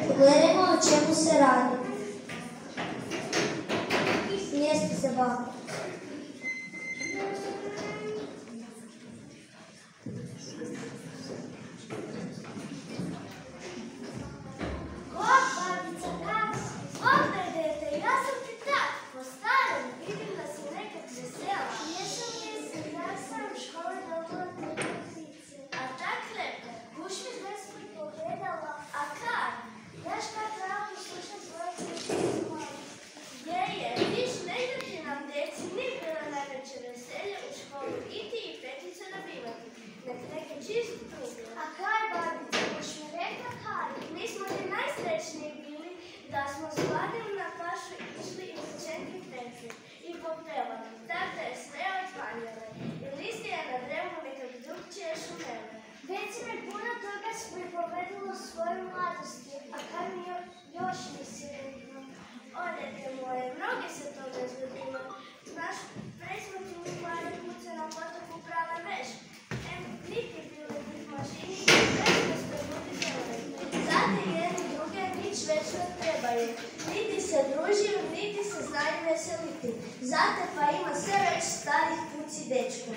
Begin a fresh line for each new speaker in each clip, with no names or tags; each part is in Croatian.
Pogledajmo o čemu se radi. Smijesti se, babo.
Niti se družim, niti se znaju veseliti. Zate pa ima sve već starih puci dečko.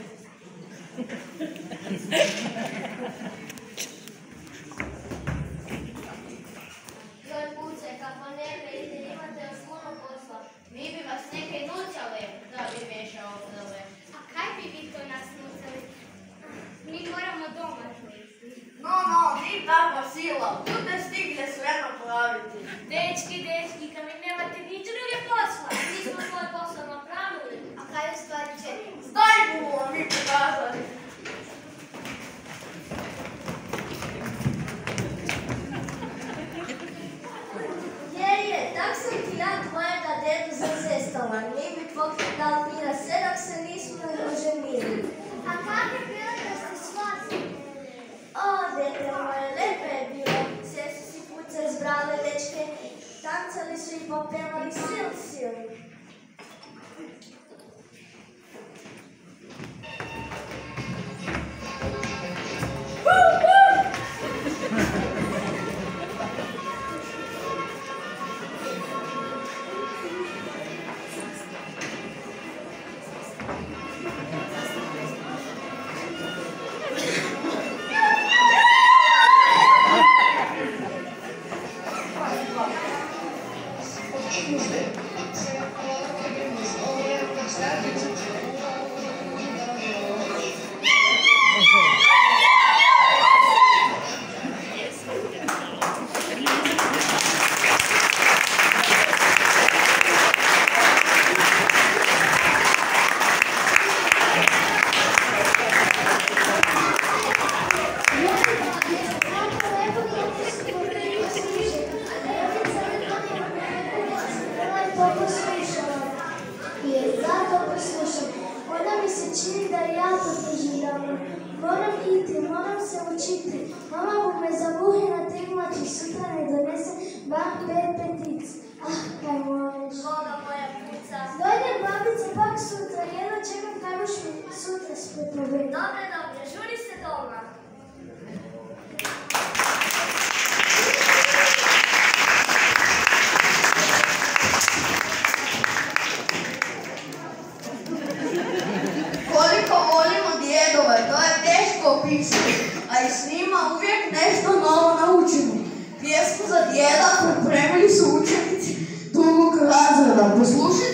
Joj puce, kako ne vidite, imate još puno posla. Mi bi vas neke nucali da bi vješao obnove. A kaj bi vi to nas nucali? Mi moramo doma živjeti.
No, vi takva sila, budete stigle sve napraviti.
Dečki, kad mi nemate ni druge posla. Mi smo svoj posao napravili. A kaj u stvari čekamo?
Zdaj bomo mi pokazali.
Tak sam ti ja tvojega dedu zazestala. Mi bi tvoj dal mira sve dok se nismo oženili.
A kak je bilo da ste shvatili?
O, dete moje, lepe je bilo. Sve su si puce zbrale dečke, tancali su i popevali sil.
Moram se učiti. Mama mu me zabuhi na tegmači, sutra ne donese bar 5 petic. Kaj možeš?
Voda moja puca.
Dojde babica pak sutra, jedno čekam kaj boš mi sutra sprepovedati.
Dobre, žuri se doma.
Koliko volimo djedove, to je teško opisati, a i s njima uvijek nešto novo naučimo. Pjesmu za djeda pripremili su učenici drugog razreda. Poslušajte